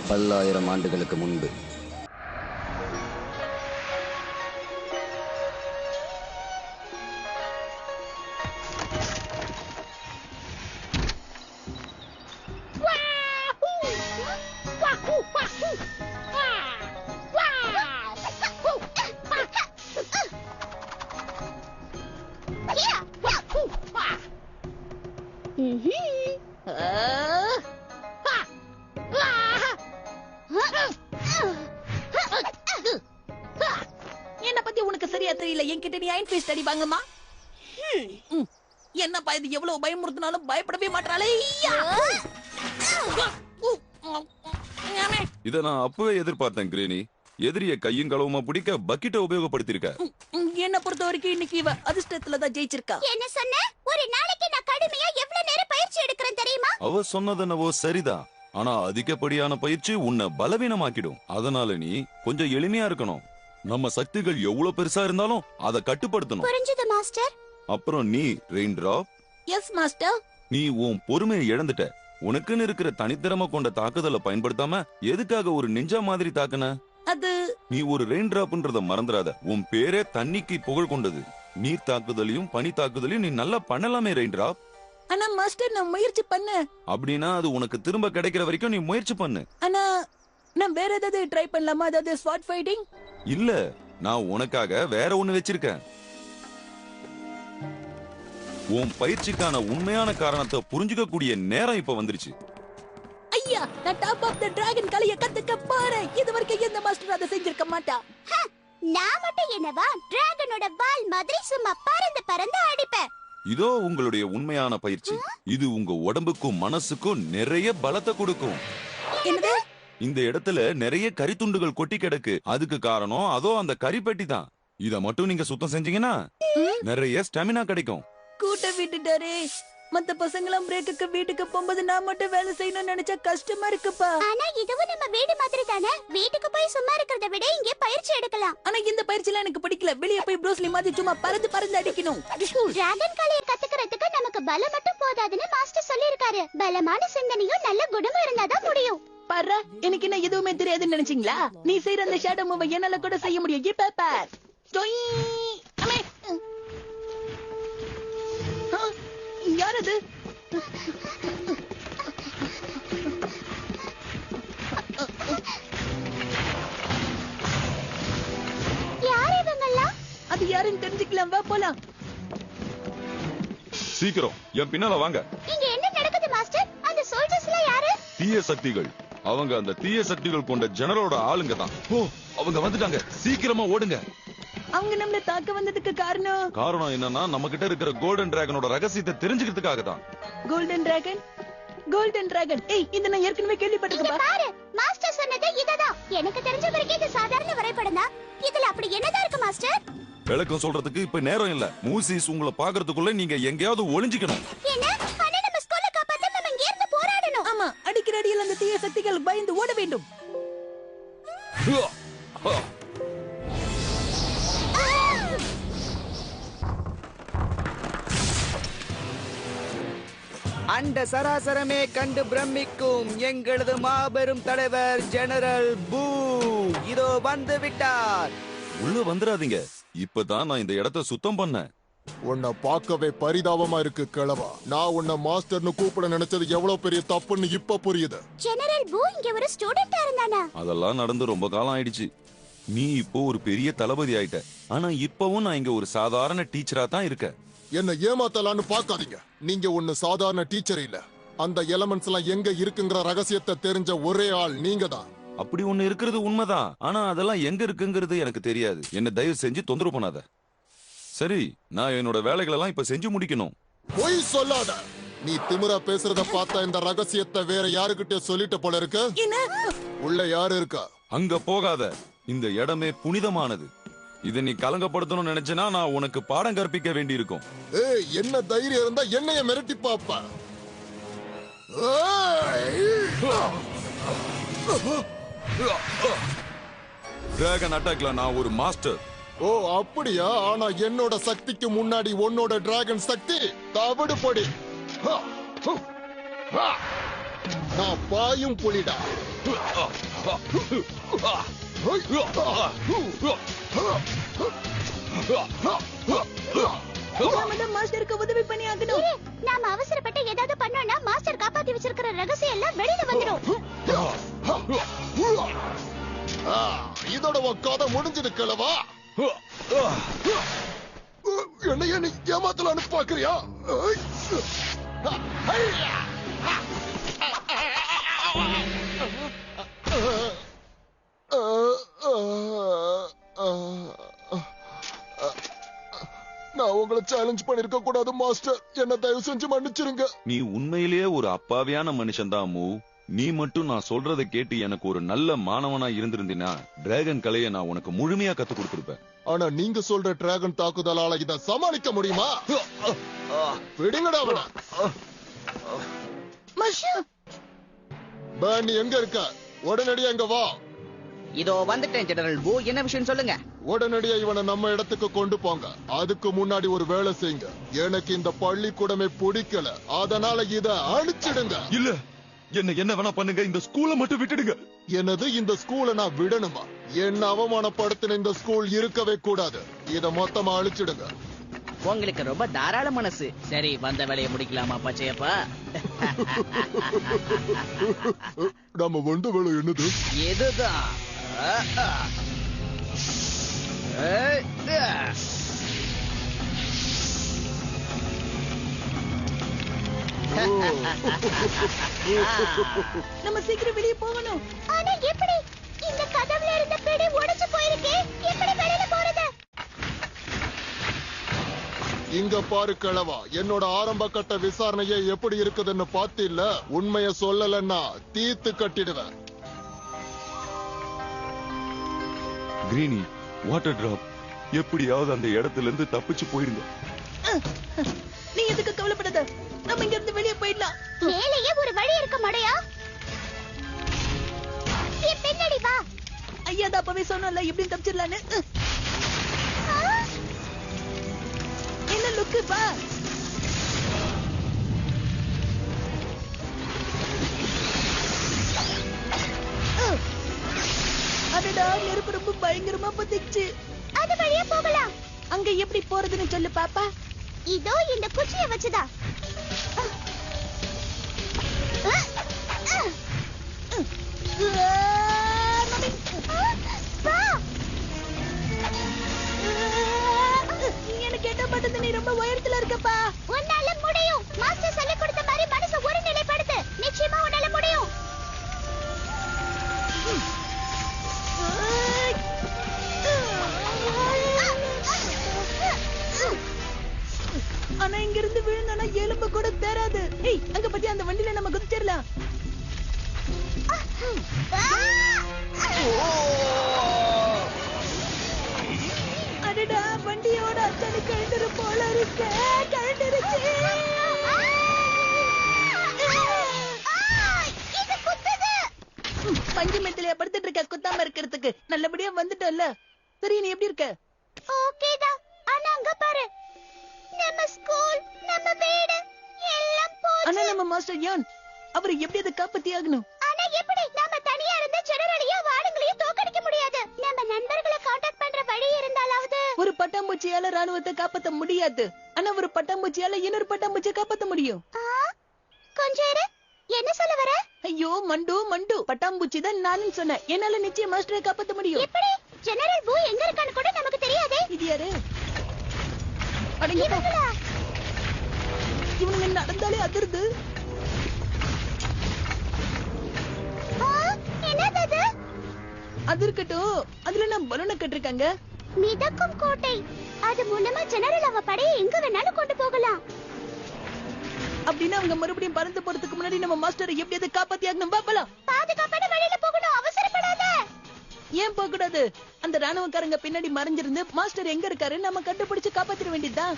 பல்லாயிரம் ஆண்டுகளுக்கு முன்பு என்ன பத்தி உனக்கு சரியா தெரியல. என்கிட்ட நீ அயன் ஃபீஸ்ட் அடி வாங்கம்மா. என்னப்பா இது, எவ்வளவு பயமுறுத்தினாலும் பயப்படவே மாட்டாளே. இத நான் அப்பவே எதிர்பார்த்தேன் கிரேனி. எதிரிய கையும் களவுமா பிடிக்க பக்கெட்டை உபயோகப்படுத்திருக்க. என்ன பொறுத்த வரைக்கும் இன்னைக்கு இவ அதிர்ஷ்டத்துலதான் ஜெயிச்சிருக்கா. என்ன சொன்ன? ஒரு நாளைக்கு நான் கடுமையா எவ்வளவு நேரம் பயிற்சி எடுக்கிறேன் தெரியுமா? அவ சொன்னது என்னவோ சரிதான். ஆனா அதிகப்படியான பயிற்சி உன்னை பலவீனமாக்கிடும். அதனால நீ கொஞ்சம் எளிமையா இருக்கணும். நம்ம சக்திகள் எவ்வளவு பெருசா இருந்தாலும் அதை கட்டுப்படுத்தணும். புரிஞ்சது மாஸ்டர். அப்புறம் நீ ரெயின் டிராப். Yes master. நீ உன் பொறுமையை இழந்துட்ட. உனக்குன்னு இருக்கிற தனித்திறமை கொண்ட தாக்குதலை பயன்படுத்தாம எதுக்காக ஒரு நிஞ்சா மாதிரி தாக்குன? அது நீ ஒரு ரெயின் டிராப்ன்றத மறந்துடாத. உன் பேரே தண்ணிக்கு புகழ் கொண்டது. நீர் தாக்குதலையும் பனி தாக்குதலையும் நீ நல்லா பண்ணலாமே ரெயின் டிராப். ஆனா மாஸ்டர் நான் முயற்சி பண்ண. அப்படின்னா அது உனக்கு திரும்ப கிடைக்கிற வரைக்கும் நீ முயற்சி பண்ணு. ஆனா நான் வேற ஏதாவது ட்ரை பண்ணலாமா? அதாவது ஸ்வாட் ஃபைட்டிங்? இல்ல, நான் உனக்காக வேற ஒண்ணு வச்சிருக்கேன். உன் பயிற்சிக்கான உண்மையான காரணத்தை புரிஞ்சுக்க கூடிய நேரம் இப்ப வந்துருச்சு. ஐயா, நான் டாப் ஆஃப் தி டிராகன் கலைய கத்துக்க போறேன். இதுவரைக்கும் எந்த மாஸ்டர் அதை செஞ்சிருக்க மாட்டா. நான் மட்டும் என்னவா டிராகனோட வால் மாதிரி சும்மா பறந்து பறந்து அடிப்பேன். இதோ உங்களுடைய உண்மையான பயிற்சி. இது உங்க உடம்புக்கும் மனசுக்கும் நிறைய பலத்தை கொடுக்கும். என்னது? இந்த இடத்துல நிறைய கரித்துண்டுகள் கொட்டி கிடக்கு. அதுக்கு காரணம் அதோ அந்த கரிப்பெட்டி தான். இத மட்டும் நீங்க சுத்தம் செஞ்சீங்கன்னா நிறைய ஸ்டாமினா கிடைக்கும். கூட்ட விட்டுட்டாரே. மத்த பசங்களாம் பிரேக்குக்கு வீட்டுக்கு போகும்போது நான் மட்டும் வேலை செய்யணும்னு நினைச்சா கஷ்டமா இருக்குப்பா. ஆனா இதுவும் நம்ம வீடு மாதிரி தானே. வீட்டுக்கு போய் சும்மா இருக்கிறத விட இங்கே பயிற்சி எடுக்கலாம். ஆனா இந்த பயிற்சிலாம் எனக்கு பிடிக்கல. வெளிய போய் ப்ரூஸ்லி மாதிரி சும்மா பறந்து பறந்து அடிக்கணும். டிராகன் கலைய கத்துக்கிறதுக்கு நமக்கு பலம் மட்டும் போதாதுன்னு மாஸ்டர் சொல்லிருக்காரு. பலமான சிந்தனையும் நல்ல குணமும் இருந்தாதான் முடியும். பாரு, எனக்கு என்ன எதுவுமே தெரியாதுன்னு நினைச்சீங்களா? நீ செய்யற அந்த ஷேடோ மூவ் என்னால கூட செய்ய முடியும். இப்ப பார். யார் அது? யார் இவங்கெல்லாம்? அது யாருன்னு தெரிஞ்சுக்கலாம். வா போலாம். சீக்கிரம் என் பின்னால வாங்க. இங்க என்ன நடக்குது மாஸ்டர்? அந்த சோல்ஜர்ஸ்லாம் யாரு? தீய சக்திகள். அவங்க அந்த தீய சக்திகள் கொண்ட ஜெனரலோட ஆளுங்க தான். ஓ, அவங்க வந்துட்டாங்க. சீக்கிரமா ஓடுங்க. அவங்க நம்மள தாக்க வந்ததுக்கு காரணம் என்னன்னா நம்ம கிட்ட இருக்கிற கோல்டன் டிராகனோட ரகசியத்தை தெரிஞ்சுக்கிறதுக்காக தான். Golden dragon? Golden dragon? ஏய், இத நான் ஏற்கனவே கேள்விப்பட்டிருக்கேன். பாரு, மாஸ்டர் சொன்னது இததான். எனக்கு தெரிஞ்ச வரைக்கும் இது சாதாரண வரைபடம் தான். இதுல அப்படி என்னதான் இருக்கு மாஸ்டர்? விளக்கம் சொல்றதுக்கு இப்ப நேரம் இல்ல. மூசிஸ் உங்களை பாக்குறதுக்குள்ள நீங்க எங்கேயாவது ஒளிஞ்சுக்கணும். என்ன? ஆனா நம்ம ஸ்கூல்ல காப்பாத்த நம்ம இங்க இருந்து போராடணும். ஆமா, அடிக்கிற அடியில் அந்த தீய சக்திகள் பயந்து ஓட வேண்டும். அண்ட சராசரமே கண்டு பிரமிக்கும் எங்களது மாபெரும் தலைவர் ஜெனரல் பூ இதோ வந்து விட்டார். உள்ள வந்துடாதீங்க. இப்பதான் நான் இந்த இடத்தை சுத்தம் பண்ணேன். உன்னை பார்க்கவே பரிதாபமா இருக்கு கிழவா. நான் உன்னை மாஸ்டர்னு கூப்பிட நினைச்சது எவ்வளவு பெரிய தப்புன்னு இப்ப புரியுது. ஜெனரல் பூ இங்க ஒரு ஸ்டூடெண்டா இருந்தானா? அதெல்லாம் நடந்து ரொம்ப காலம் ஆயிடுச்சு. நீ இப்போ ஒரு பெரிய தளபதி ஆயிட்ட. ஆனா இப்பவும் நான் இங்க ஒரு சாதாரண டீச்சரா தான் இருக்கேன். என்ன ஏமாத்தலான்னு பாக்காதீங்க. நீங்க ஒண்ணு சாதாரண டீச்சர் இல்ல. அந்த எலமெண்ட்ஸ் எல்லாம் எங்க இருக்குங்கிற ரகசியத்தை தெரிஞ்ச ஒரே ஆள் நீங்க தான். அப்படி ஒண்ணு இருக்கிறது உண்மைதான். ஆனா அதெல்லாம் எங்க இருக்குங்கிறது எனக்கு தெரியாது. என்ன தயவு செஞ்சு தொந்தரவு பண்ணாத. சரி, நான் என்னோட வேலைகள் எல்லாம் இப்ப செஞ்சு முடிக்கணும். பொய் சொல்லாத. நீ திமிரா பேசுறத பார்த்தா இந்த ரகசியத்தை வேற யாருக்கிட்ட சொல்லிட்ட போல இருக்கு. உள்ள யாரு இருக்கா? அங்க போகாத. இந்த இடமே புனிதமானது. இதை நீ கலங்கப்படுத்தணும்னு நினைச்சனா நான் உனக்கு பாடம் கற்பிக்க வேண்டி இருக்கும். ஏய், என்ன தைரியம் இருந்தா என்னைய மிரட்டி பாப்ப. டிராகன் அட்டாக்ல நான் ஒரு மாஸ்டர். ஓ அப்படியா? ஆனா என்னோட சக்திக்கு முன்னாடி உன்னோட டிராகன் சக்தி தவிடு பொடி. நான் பாயும் புலிடா. நாம தான் மாஸ்டருக்கு உதவி பண்ணி ஆகணும். நாம அவசரப்பட்டு ஏதாவது பண்ணோம்னா மாஸ்டர் காப்பாத்தி வச்சிருக்கிற ரகசியம் எல்லாம் வெளியில வந்துடும். இதோட கதை முடிஞ்சது கிழவா. என்னைய நீ ஏமாத்தலான்னு பாக்குறியா? நான் உங்களை சேலஞ்ச் பண்ணிருக்க கூடாது மாஸ்டர். என்ன தயவு செஞ்சு மன்னிச்சிருங்க. நீ உண்மையிலேயே ஒரு அப்பாவியான மனுஷன் தான் மூ. நீ மட்டும் நான் சொல்றதை கேட்டு எனக்கு ஒரு நல்ல மாணவனா இருந்திருந்தீனா டிராகன் கலையை நான் உனக்கு முழுமையா கத்து கொடுத்திருப்பேன். ஆனா நீங்க சொல்ற டிராகன் தாக்குதலால இத சமாளிக்க முடியுமா? விடுங்கடா அவன. நீ எங்க இருக்க? உடனடியா எங்க வா. இதோ வந்துட்டேன் ஜெனரல் பூ. என்ன விஷயம் சொல்லுங்க. உடனடியா இவனை நம்ம இடத்துக்கு கொண்டு போங்க. அதுக்கு முன்னாடி ஒரு வேலை செய்யுங்க. எனக்கு இந்த பள்ளிக்கூடமே பிடிக்கல, அதனால இத அழிச்சிடுங்க. இல்ல, என்ன வேணா பண்ணுங்க, இந்த ஸ்கூலை மட்டும் விட்டுடுங்க. எனது இந்த ஸ்கூலை நான் விடணுமா? என்ன அவமானப்படுத்தின இந்த ஸ்கூல் இருக்கவே கூடாது. இத மொத்தமா அழிச்சிடுங்க. உங்களுக்கு ரொம்ப தாராள மனசு. சரி, வந்த வேலையை முடிக்கலாமா பச்சையப்பா? நம்ம வந்த வேலை என்னது? இதுதான். நம்ம சீக்கிரம் வெளியே போகணும். ஆனா எப்படி? இந்த கதவுல இருந்த பிடி உடைச்சு போயிருக்கு. எப்படி வெளியில போறது? இங்க பாரு கிழவா, என்னோட ஆரம்ப கட்ட விசாரணையே எப்படி இருக்குதுன்னு பாத்தில்ல. உண்மைய சொல்லலன்னா தீத்து கட்டிடுவேன். கிரீனி, வாட்டர் டிராப், எப்படியாவது அந்த இடத்துல இருந்து தப்பிச்சு போயிருங்க. நீ எதுக்கு கவலைப்படாத, நம்ம இங்க இருந்து வெளியே போயிடலாம். மேலேயே ஒரு வழி இருக்க மாடையா? பின்னாடி வா. ஐயா தான் அப்பவே சொன்னல எப்படி தப்பிச்சிடலான்னு. என்ன லுக்கு பா. அடடா, நெருப்பு ரொம்ப பயங்கரமா பத்திச்சு. அது வழியா போகலாம். அங்க எப்படி போறதுன்னு சொல்லு பாப்பா. இதோ இந்த குச்சியை வச்சுதா. எனக்கு கேட்ட மாட்டது, நீ ரொம்ப உயரத்துல இருக்கப்பா. உன்னால முடியும். மாஸ்டர் சொல்லி கொடுத்த மாதிரி மனசை ஒரு நிலைப்படுத்து. நிச்சயமா உன்னால முடியும். ஆனா இங்க இருந்து விழுந்தானா எலும்பு கூட தேராது. ஏய், அங்க பத்தி அந்த வண்டியில நம்ம குதிச்சிடலாம். அடடா, வண்டியோட அத்தனை கழண்டுரு போல இருக்கு. கழண்டுருச்சு. இது குத்துது. பஞ்சு மெத்திலையா படுத்துட்டு இருக்க? குத்தாம இருக்கிறதுக்கு நல்லபடியா வந்துட்டோம்ல. சரி, நீ எப்படி இருக்க? ஓகேதான். ஆனா அங்க பாரு, நம்ம ஸ்கூல், நம்ம வீடு எல்லாம் போச்சு. ஆனா நம்ம மாஸ்டர் யான், அவரை எப்படி அதை காப்பாத்தி ஆகணும்? ஆனா எப்படி? நாம தனியா இருந்த ஜெனரலையும் வாளுங்களையும் தோக்கடிக்க முடியாது. நம்ம நண்பர்களை கான்டாக்ட் பண்ற வழி இருந்தாலாவது. ஒரு பட்டாம்பூச்சியால ராணுவத்தை காப்பாத்த முடியாது. ஆனா ஒரு பட்டாம்பூச்சியால இன்னொரு பட்டாம்பூச்சியை காப்பாத்த முடியும். கொஞ்சம் இரு. என்ன சொல்ல வர? ஐயோ மண்டு, பட்டாம்பூச்சி தான் நானும் சொன்னேன். என்னால நிச்சயம் மாஸ்டரை காப்பாத்த முடியும். எப்படி? ஜெனரல் பூ எங்க இருக்கான்னு கூட நமக்கு தெரியாதே. இது யாரு? அடங்கி போ. இவனுங்க நடந்தாலே அதிர்து. என்னது? அது இருக்கட்டும், அதுல நான் பலூனை கட்டிருக்காங்க. மிதக்கும் கோட்டை. அது மூலமா ஜெனரல் அவ படையை எங்க வேணாலும் கொண்டு போகலாம். அப்படின்னா அவங்க மறுபடியும் பறந்து போறதுக்கு முன்னாடி நம்ம மாஸ்டரை எப்படியாவது காப்பாத்தி ஆகணும். பாப்பலாம். பாதுகாப்பான வழியில போகணும். அவசரப்படாத. ஏன் போக கூடாது? அந்த ராணுவக்காரங்க பின்னாடி மறைஞ்சிருந்து மாஸ்டர் எங்க இருக்காரு நம்ம கண்டுபிடிச்சு காப்பாத்திர வேண்டியதுதான்.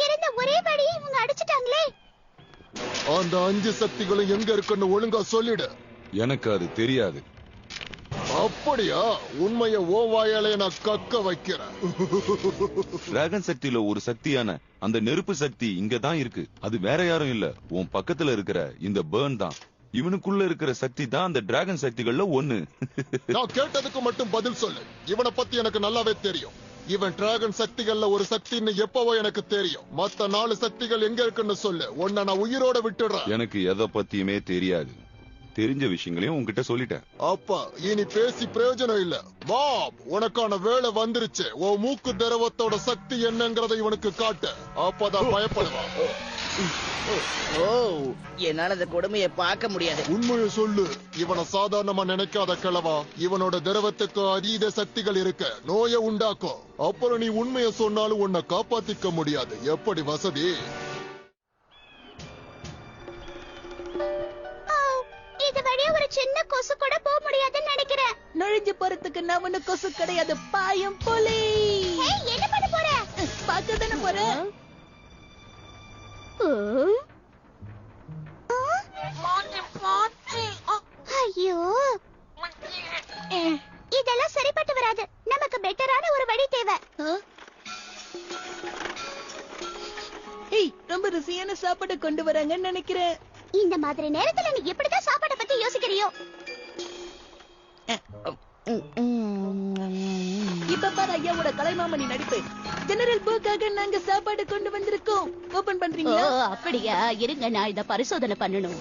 இருந்த ஒரே வழி இவங்க அடிச்சிட்டாங்களே. அந்த 5 சக்திகளும் எங்க இருக்குன்னு ஒழுங்கா சொல்லிடு. எனக்கு அது தெரியாது. அப்படியா? உண்மைய ஓ வாயாலே நான் கக்க வைக்கிறேன். டிராகன் சக்தியில ஒரு சக்தியான அந்த நெருப்பு சக்தி இங்கதான் இருக்கு. அது வேற யாரும் இல்ல, உன் பக்கத்துல இருக்கிற இந்த பேர்ன் தான். இவனுக்குள்ள இருக்கிற சக்தி தான் அந்த டிராகன் சக்திகள்ல ஒண்ணு. நான் கேட்டதுக்கு மட்டும் பதில் சொல்லு. இவனை பத்தி எனக்கு நல்லாவே தெரியும். இவன் டிராகன் சக்திகள்ல ஒரு சக்தின்னு எப்பவோ எனக்கு தெரியும். மத்த 4 சக்திகள் எங்க இருக்குன்னு சொல்லு. உன்னை நான் உயிரோட விட்டுடுறேன். எனக்கு எதை பத்தியுமே தெரியாது. தெரிஞ்ச விஷயங்களையும் உன்கிட்ட சொல்லிட்டேன். அப்பா இனி பேசி பிரயோஜனம் இல்ல. பாப், உனக்கான வேலை வந்துருச்சு. உன் மூக்கு திரவத்தோட சக்தி என்னங்கறத இவனுக்கு காட்டு. அப்பதான் பயப்படுவான். ஓ, என்னால அந்த கொடுமையை பார்க்க முடியாது. உண்மையை சொல்லு. இவனை சாதாரணமா நினைக்காத கிழவா. இவனோட திரவத்துக்கு அதீத சக்திகள் இருக்கு. நோயை உண்டாக்கும். அப்புறம் நீ உண்மையை சொன்னாலும் உன்னை காப்பாத்திக்க முடியாது. எப்படி வசதி? இது வழியா ஒரு சின்ன கொசு கூட போக முடியாதுன்னு நினைக்கிறேன். நுழைஞ்சு போறதுக்கு நான் ஒண்ணு கொசு கிடையாது, பாயம் புலி. ஏய், என்ன பண்ண போற? பார்க்க தானே போறேன். ஐயோ, இதெல்லாம் சரிப்பட்டு வராது. நமக்கு பெட்டரான ஒரு வழி தேவை. ஏய், ரொம்ப ருசியான சாப்பாடு கொண்டு வராங்கன்னு நினைக்கிறேன். இந்த மாதிரி நேரத்துல நீ எப்படிதான் சாப்பாட்டை பத்தி யோசிக்கிறியோ? இப்ப பாரு ஐயாவோட கலைமாமணி நடிப்பு. ஜெனரல் பூக்காக நாங்க சாப்பாடு கொண்டு வந்திருக்கோம். ஓபன் பண்றீங்களா? அப்படியா? இருங்க, நான் இத பரிசோதனை பண்ணணும்.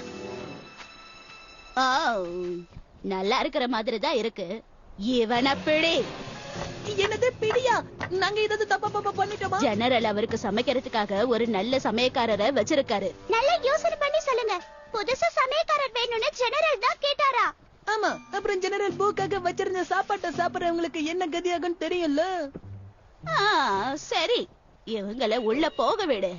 நல்லா இருக்கிற மாதிரி தான் இருக்கு. இவன பிடி. என்னது பிடியா? நாங்க ஏதாவது தப்பா பண்ணிட்டோமா? ஜெனரல் அவருக்கு சமைக்கிறதுக்காக ஒரு நல்ல சமையக்காரரை வச்சிருக்காரு. நல்லா யோசனை பண்ணி சொல்லுங்க. புதுசா சமையக்காரர் வேணும்னு ஜெனரல் தான் கேட்டாரா? ஆமா. அப்புறம் ஜெனரல் பூக்காக வச்சிருந்த சாப்பாட்டை சாப்பிடுறவங்களுக்கு என்ன கதியாகும் தெரியும்ல? சரி, இவங்கள உள்ள போக விடு.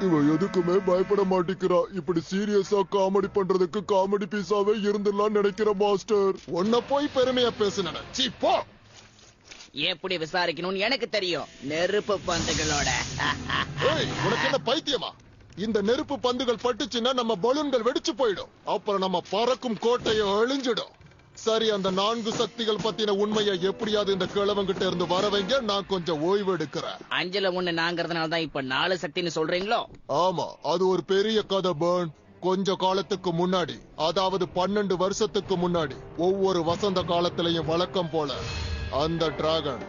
இவன் எதுக்குமே பயப்பட மாட்டேங்கிறா. இப்படி சீரியஸா காமெடி பண்றதுக்கு காமெடி பீஸாவே இருந்துடலாம் நினைக்கிற மாஸ்டர். உன்னை போய் பெருமையா பேசுன. போ. எப்படி விசாரிக்கணும்னு எனக்கு தெரியும். நெருப்பு பந்துகளோட. ஏய், உனக்கு என்ன பைத்தியமா? இந்த நெருப்பு பந்துகள் பட்டுச்சுன்னா நம்ம பலூன்கள் வெடிச்சு போயிடும். அப்புறம் நம்ம பறக்கும் கோட்டையை அழிஞ்சிடும். சரி, அந்த 4 சக்திகள் பத்தின உண்மையை எப்படியாவது இந்த கிழவங்கிட்ட இருந்து வர வைங்க. நான் கொஞ்சம் ஓய்வு எடுக்கிறேன். 5ல 1 நாங்கிறதுனால தான் இப்ப 4 சக்தின்னு சொல்றீங்களோ? ஆமா, அது ஒரு பெரிய கதை பேர்ன். கொஞ்ச காலத்துக்கு முன்னாடி, அதாவது 12 வருஷத்துக்கு முன்னாடி, ஒவ்வொரு வசந்த காலத்திலையும் வழக்கம் போல அந்த டிராகன்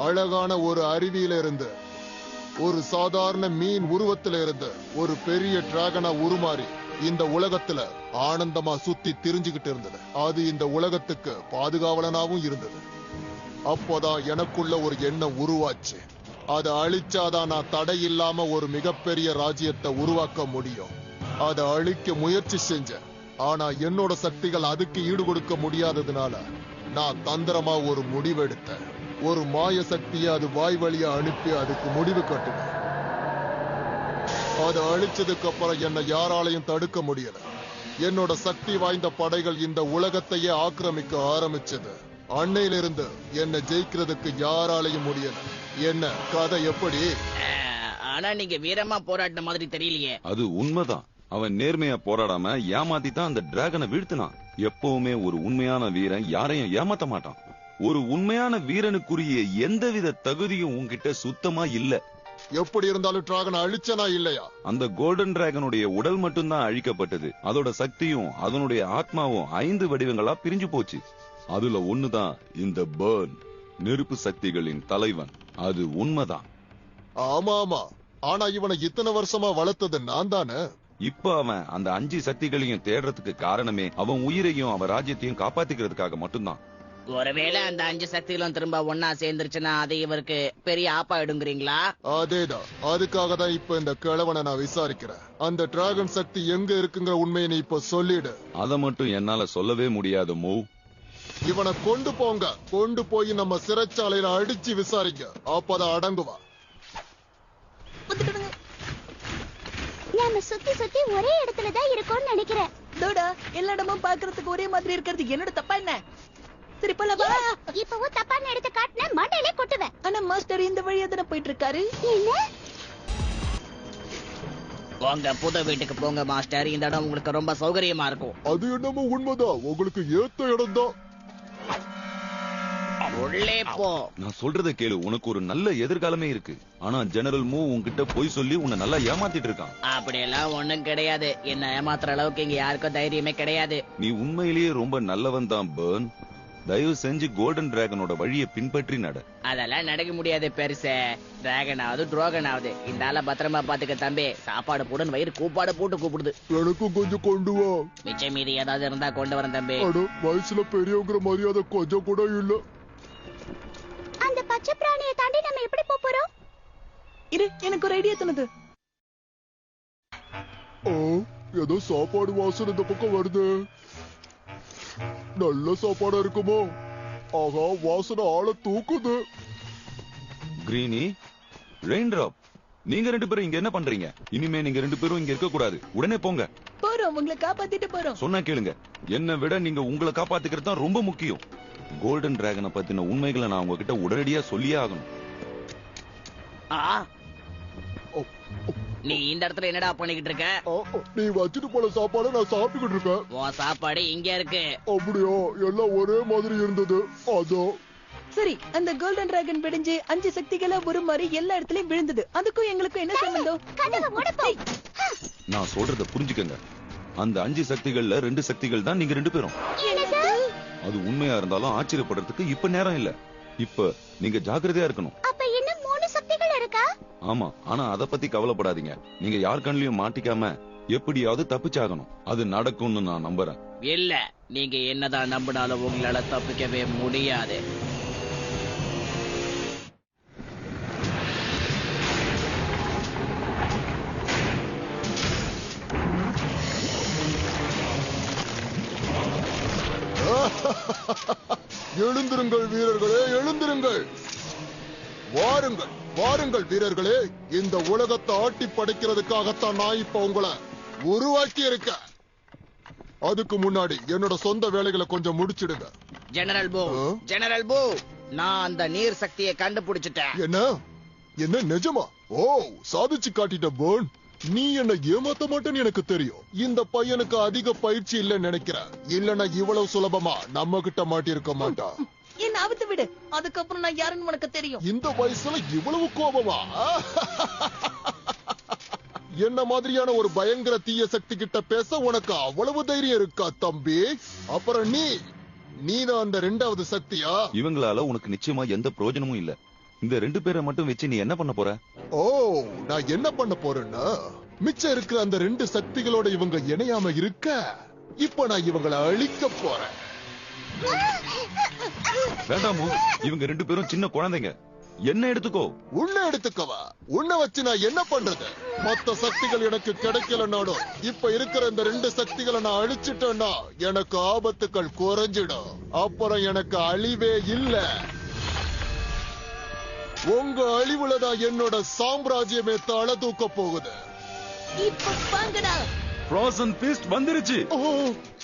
அழகான ஒரு அருவியில இருந்து, ஒரு சாதாரண மீன் உருவத்தில இருந்து ஒரு பெரிய டிராகனா உருமாறி இந்த உலகத்துல ஆனந்தமா சுத்தி திரிஞ்சுகிட்டு இருந்தது. அது இந்த உலகத்துக்கு பாதுகாவலனாவும் இருந்தது. அப்போதான் எனக்குள்ள ஒரு எண்ணம் உருவாச்சு. அதை அழிச்சாதான் நான் தடை இல்லாம ஒரு மிகப்பெரிய ராஜ்யத்தை உருவாக்க முடியும். அதை அழிக்க முயற்சி செஞ்சேன். ஆனா என்னோட சக்திகள் அதுக்கு ஈடு கொடுக்க முடியாததுனால நான் தந்திரமா ஒரு முடிவெடுத்தேன். ஒரு மாய சக்தியை அது வாய் வழியா அனுப்பி அதுக்கு முடிவு கட்டுவேன். அதை அழிச்சதுக்கு அப்புறம் என்னை யாராலையும் தடுக்க முடியல. என்னோட சக்தி வாய்ந்த படைகள் இந்த உலகத்தையே ஆக்கிரமிக்க ஆரம்பிச்சது. அன்னையிலிருந்து என்னை ஜெயிக்கிறதுக்கு யாராலையும் முடியல. என்ன கதை எப்படி? ஆனா நீங்க வீரமா போராடின மாதிரி தெரியலையே. அது உண்மைதான். அவன் நேர்மையா போராடாம ஏமாத்தி தான் அந்த டிராகனை வீழ்த்தினான். எப்பவுமே ஒரு உண்மையான வீரன் யாரையும் ஏமாத்த மாட்டான். ஒரு உண்மையான வீரனுக்குரிய எந்தவித தகுதியும் உன்கிட்ட சுத்தமா இல்ல. எப்படி இருந்தாலும் டிராகனை அழிச்சனா இல்லையா? அந்த கோல்டன் டிராகனுடைய உடல் மட்டும்தான் அழிக்கப்பட்டது. அதோட சக்தியும் அதனுடைய ஆத்மாவும் 5 வடிவங்களா பிரிஞ்சு போச்சு. அதுல ஒண்ணுதான் இந்த பேர்ன், நெருப்பு சக்திகளின் தலைவன். அது உண்மைதான். ஆமா ஆமா, ஆனா இவனை இத்தனை வருஷமா வளர்த்தது நான் தானே. இப்ப அவன் அந்த 5 சக்திகளையும் தேடுறதுக்கு காரணமே அவன் உயிரையும் அவன் ராஜ்யத்தையும் காப்பாத்திக்கிறதுக்காக மட்டும்தான். ஒருவேளை அந்த 5 சக்திகளும் திரும்ப ஒன்னா சேர்ந்துருச்சுன்னா அது இவருக்கு பெரிய ஆப்பாயிடுங்கிறீங்களா? அதேதான். அதுக்காக தான் இப்ப இந்த கிழவனை நான் விசாரிக்கிறேன். அந்த டிராகன் சக்தி எங்க இருக்குங்கிற உண்மையை நீ இப்ப சொல்லிடு. அதை மட்டும் என்னால சொல்லவே முடியாது மூ. இவனை கொண்டு போங்க. கொண்டு போய் நம்ம சிறைச்சாலையில அடிச்சு விசாரிங்க. அப்பதான் அடங்குவா. நாம சுத்தி சுத்தி ஒரே இடத்துல தான் இருக்கோம்னு நினைக்கிறேன். தோடா, எல்லா இடமும் பாக்குறதுக்கு ஒரே மாதிரி இருக்கிறது என்னோட தப்பா என்ன? சரி போலவா? இப்பவும் தப்பான இடத்தை காட்டின மண்டையிலே கொட்டுவேன். ஆனா மாஸ்டர் இந்த வழியா தானே போயிட்டு இருக்காரு. என்ன? உங்க புது வீட்டுக்கு போங்க மாஸ்டர். இந்த இடம் உங்களுக்கு ரொம்ப சௌகரியமா இருக்கும். அது என்னமோ உண்மைதான், உங்களுக்கு ஏத்த இடம் தான். உள்ளே போ. நான் சொல்றத கேளு, உனக்கு ஒரு நல்ல எதிர்காலமே இருக்கு. ஆனா ஜெனரல் மூ உன்கிட்ட போய் சொல்லி உன்னை நல்லா ஏமாத்திட்டு இருக்கான். அப்படியெல்லாம் ஒண்ணும் கிடையாது. என்ன ஏமாத்துற அளவுக்கு இங்க யாருக்கும் தைரியமே கிடையாது. நீ உண்மையிலேயே ரொம்ப நல்லவன் தான் பர்ன். தயவு செஞ்சு கோல்டன் டிராகனோட வழியை பின்பற்றி நட. அதெல்லாம் நடக்க முடியாது பெருசே. டிராகன் ஆகுது துரோகன் ஆகுது. இந்த ஆள பத்திரமா பாத்துக்க தம்பி. சாப்பாடு போடுன்னு வயிறு கூப்பாடு போட்டு கூப்பிடுது. எனக்கும் கொஞ்சம் கொண்டு வா. மிச்சம் மீதி ஏதாவது இருந்தா கொண்டு வரேன் தம்பி. அட, வயசுல பெரியவங்கிற மரியாதை கொஞ்சம் கூட இல்ல. அந்த பச்சை பிராணியை தாண்டி நம்ம எப்படி போறோம்? இரு, எனக்கு ஒரு ஐடியா தோணுது. ஏதோ சாப்பாடு வாசனை இந்த பக்கம் வருது. நல்ல சாப்பாடா இருக்குமோ? ஆகா, வாசனை ஆள தூக்குது. கிரீனி, ரெயின் டிராப், நீங்க 2 பேரும் இங்க என்ன பண்றீங்க? இனிமே நீங்க 2 பேரும் இங்க இருக்க கூடாது. உடனே போங்க. போறோம், உங்களை காப்பாத்திட்டு போறோம். சொன்னா கேளுங்க. என்னை விட நீங்க உங்களை காப்பாத்திக்கிறது தான் ரொம்ப முக்கியம். கோல்டன் டிராகனை பத்தின உண்மைகளை நான் உங்ககிட்ட உடனடியா சொல்லியே ஆகணும். நீ இந்த இடத்துல என்னடா பண்ணிக்கிட்டு இருக்க? நீ வச்சுட்டு போன சாப்பாடு நான் சாப்பிட்டுக்கிட்டு இருக்கேன். உன் சாப்பாடு இங்க இருக்கு. அப்படியா? எல்லாம் ஒரே மாதிரி இருந்தது. அதோ சரி, அந்த கோல்டன் டிராகன் விடிஞ்சு 5 சக்திகளா ஒரு மாதிரி எல்லா இடத்துலயும் விழுந்தது. அதுக்கும் எங்களுக்கும் என்ன சம்பந்தம்? நான் சொல்றத புரிஞ்சுக்கங்க. அந்த 5 சக்திகள்ல 2 சக்திகள் தான் நீங்க 2 பேரும். அது உண்மையா இருந்தாலும் ஆச்சரியப்படுறதுக்கு இப்ப நேரம் இல்ல. இப்ப நீங்க ஜாக்கிரதையா இருக்கணும். அப்ப இன்னும் 3 சக்திகள் இருக்கா? ஆமா, ஆனா அத பத்தி கவலைப்படாதீங்க. நீங்க யார் கண்ணிலையும் மாட்டிக்காம எப்படியாவது தப்பிச்சாகணும். அது நடக்கும்னு நான் நம்புறேன். இல்ல, நீங்க என்னதான் நம்பினாலும் உங்களால தப்பிக்கவே முடியாது. எழுந்திருங்கள் வீரர்களே, எழுந்திருங்கள். வாருங்கள், வாருங்கள் வீரர்களே. இந்த உலகத்தை ஆட்டி படைக்கிறதுக்காகத்தான் நான் இப்ப உங்களை உருவாக்கி இருக்கேன். அதுக்கு முன்னாடி என்னோட சொந்த வேலைகளை கொஞ்சம் முடிச்சிடுங்க. ஜெனரல் பூ, ஜெனரல் பூ, நான் அந்த நீர் சக்தியை கண்டுபிடிச்சிட்டேன். என்ன என்ன நிஜமா? ஓ, சாதிச்சு காட்டிட்ட பர்ன். நீ என்ன ஏமாத்த மாட்டேன்னு எனக்கு தெரியும். இந்த பையனுக்கு அதிக பயிற்சி இல்லைன்னு நினைக்கிறேன். இல்லன்னா இவ்வளவு சுலபமா நம்ம கிட்ட மாட்டிருக்க மாட்டான். என்ன ஆபத்து விடு, அதுக்கப்புறம் நான் யாருன்னு உனக்கு தெரியும். இந்த வயசுல இவ்வளவு கோபமா? என்ன மாதிரியான ஒரு பயங்கர தீய சக்தி கிட்ட பேச உனக்கு அவ்வளவு தைரியம் இருக்கா தம்பி? அப்புறம் நீ தான் அந்த 2வது சக்தியா? இவங்களால உனக்கு நிச்சயமா எந்த பிரயோஜனமும் இல்ல. இந்த 2 பேரை மட்டும் வச்சு நீ என்ன பண்ண போற? ஓ, நான் என்ன பண்ண போறேன்னா, மிச்சம் இருக்கிற அந்த 2 சக்திகளோட இவங்க இணையாம இருக்க இப்ப நான் இவங்களை அழிக்க போறேன். வேண்டாமோ, இவங்க 2 பேரும் சின்ன குழந்தைங்க. என்ன எடுத்துக்கோ. உன்னை எடுத்துக்கவா? உன்னை வச்சு நான் என்ன பண்றது? மத்த சக்திகள் எனக்கு கிடைக்கலனாலும் இப்ப இருக்கிற இந்த 2 சக்திகளை நான் அழிச்சிட்டேன்னா எனக்கு ஆபத்துக்கள் குறைஞ்சிடும். அப்புறம் எனக்கு அழிவே இல்ல. உங்க அழிவுலதான் என்னோட சாம்ராஜ்யமே தலை தூக்க போகுது. இப்ப வாங்கடா. ஃப்ரோசன் ஃபீஸ்ட் வந்துருச்சு.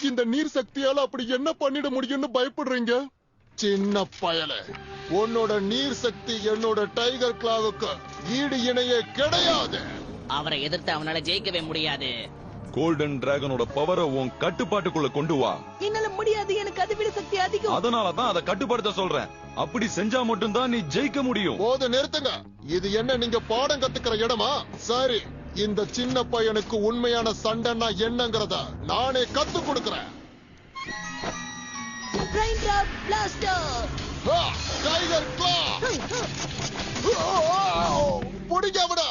இந்த நீர் சக்தியால அப்படி என்ன பண்ணிட முடியும்னு பயப்படுறீங்க? சின்ன பயலே, உன்னோட நீர் சக்தி என்னோட டைகர் கிளாவுக்கு ஈடு இணையே கிடையாது. அவரை எதிர்த்து அவனால ஜெயிக்கவே முடியாது. கோல்டன் டிராகனோட பவரை உன் கட்டுப்பாட்டுக்குள்ள கொண்டு வா. என்னால முடியாது, எனக்கு அதை விட சக்தி அதிகம். அதனாலதான் அதை கட்டுப்படுத்த சொல்றேன். அப்படி செஞ்சா மட்டும்தான் நீ ஜெயிக்க முடியும். போது நிறுத்துங்க. இது என்ன நீங்க பாடம் கத்துக்கிற இடமா? சரி, இந்த சின்ன பையனுக்கு உண்மையான சண்டைன்னா என்னங்கறத நானே கத்து கொடுக்கறேன். Rain drop plaster. டைகர் கிளா. புடிங்க அவன.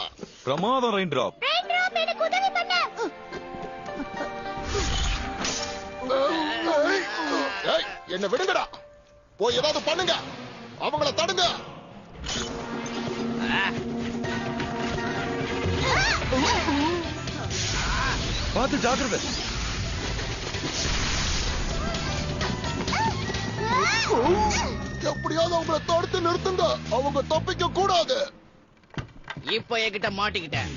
பிரமாதம் ரெயின் டிராப். ரெயின் டிராப் எனக்கு உதவி பண்ண. என்ன விடுங்கடா. போய் ஏதாவது பண்ணுங்க. அவங்கள தடுங்க. பார்த்து ஜாக்கிரதை. எப்படியாவது அவங்கள தடுத்து நிறுத்துங்க. அவங்க தப்பிக்க கூடாது. இப்ப என்கிட்ட மாட்டிக்கிட்டேன்.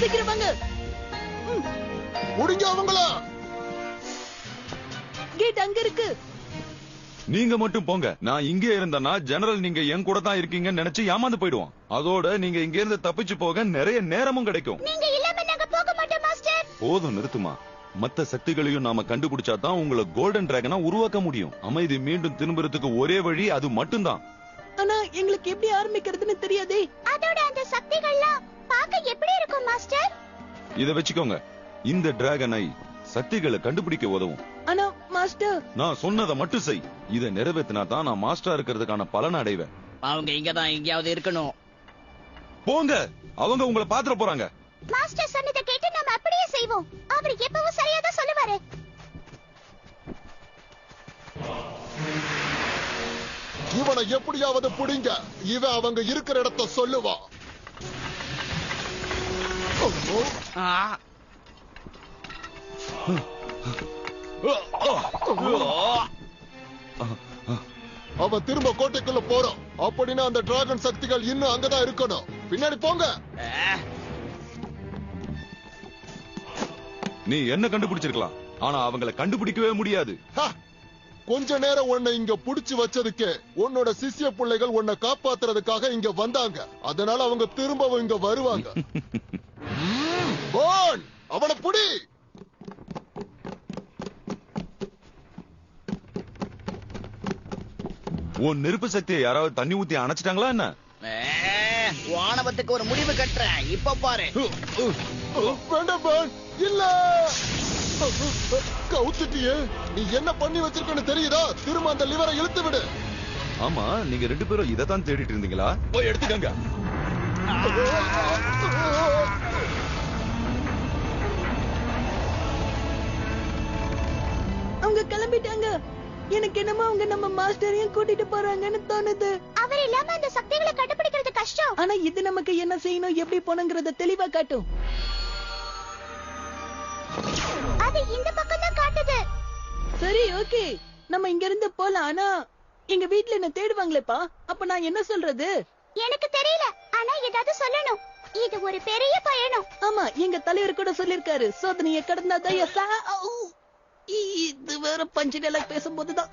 சீக்கிரம் வாங்க. முடிங்க அவங்கள. கேட் அங்க இருக்கு. நீங்க மட்டும் போங்க. நான் இங்கே இருந்தேன்னா ஜெனரல் நீங்க என் கூட தான் இருக்கீங்கன்னு நினைச்சு ஏமாந்து போயிடுவான். அதோட நீங்க இங்க இருந்து தப்பிச்சு போக நிறைய நேரமும் கிடைக்கும். நீங்க இல்லாம நாங்க போக மாட்டோம் மாஸ்டர். போதும், நிறுத்துமா. மத்த சக்திகளையும் நாம கண்டுபிடிச்சாதான் உங்களை கோல்டன் டிராகனா உருவாக்க முடியும். அமைதி மீண்டும் திரும்புறதுக்கு ஒரே வழி அது மட்டும்தான். ஆனா எங்களுக்கு எப்படி ஆரம்பிக்கிறதுன்னு தெரியாதே. அதோட அந்த சக்திகள்லாம் பார்க்க எப்படி இருக்கும் மாஸ்டர்? இத வச்சுக்கோங்க. இந்த டிராகனை சக்திகளை கண்டுபிடிக்க உதவும். ஆனா மாஸ்டர், நான் சொன்னதை மட்டும் செய். இதை நிறைவேற்றினா தான் நான் மாஸ்டரா இருக்கிறதுக்கான பலனை அடைவேன். அவங்க இங்கதான் எங்கேயாவது இருக்கணும். போங்க, அவங்க உங்களை பாத்துற போறாங்க. மாஸ்டர் சொன்னதை கேட்டு நாம அப்படியே செய்வோம். அவர் எப்பவும் சரியா தான் சொல்லுவாரு. இவனை எப்படியாவது பிடிங்க. இவன் அவங்க இருக்கிற இடத்தை சொல்லுவான். ஆ. அவன் திரும்ப கோட்டைக்குள்ள போறான். அப்படின்னா அந்த டிராகன் சக்திகள் இன்னும் அங்கதான் இருக்கணும். பின்னாடி போங்க. நீ என்ன கண்டுபிடிச்சிருக்கலாம், ஆனா அவங்கள கண்டுபிடிக்கவே முடியாது. கொஞ்ச நேரம் உன்னை இங்க புடிச்சு வச்சதுக்கே உன்னோட சிஷ்ய பிள்ளைகள் உன்னை காப்பாத்துறதுக்காக இங்க வந்தாங்க. அதனால அவங்க திரும்பவும் இங்க வருவாங்க. அவனை புடி. உன் நெருப்பு சக்தியை யாராவது தண்ணி ஊத்தி அணைச்சிட்டாங்களா என்ன? வானவத்துக்கு ஒரு முடிவு கட்டுறேன். இப்ப பாரு. வேண்டாம் பான். இல்ல, கவுத்துட்டியே. நீ என்ன பண்ணி வச்சிருக்கன்னு தெரியுதா? திரும்ப அந்த லிவரை இழுத்து விடு. ஆமா, நீங்க 2 பேரும் இதத்தான் தேடிட்டு இருந்தீங்களா? போய் எடுத்துக்கங்க. அவங்க கிளம்பிட்டாங்க. எனக்கு என்னமோ அவங்க நம்ம மாஸ்டரையும் கூட்டிட்டு போறாங்கன்னு தோணுது. அவர் இல்லாம அந்த சக்திகளை கண்டுபிடிக்கிறது கஷ்டம். ஆனா இது நமக்கு என்ன செய்யணும், எப்படி போகணுங்கிறத தெளிவா காட்டும். அது இந்த பக்கம் தான் காட்டுது. சரி, ஓகே, நம்ம இங்க இருந்து போலாம். ஆனா எங்க வீட்ல என்ன தேடுவாங்களேப்பா. அப்ப நான் என்ன சொல்றது? எனக்கு தெரியல, ஆனா ஏதாவது சொல்லணும். இது ஒரு பெரிய பயணம். ஆமா, எங்க தலைவர் கூட சொல்லிருக்காரு, சோதனையை கடந்தாதான் இது வேற பஞ்சு டயலாக் பேசும்போதுதான்.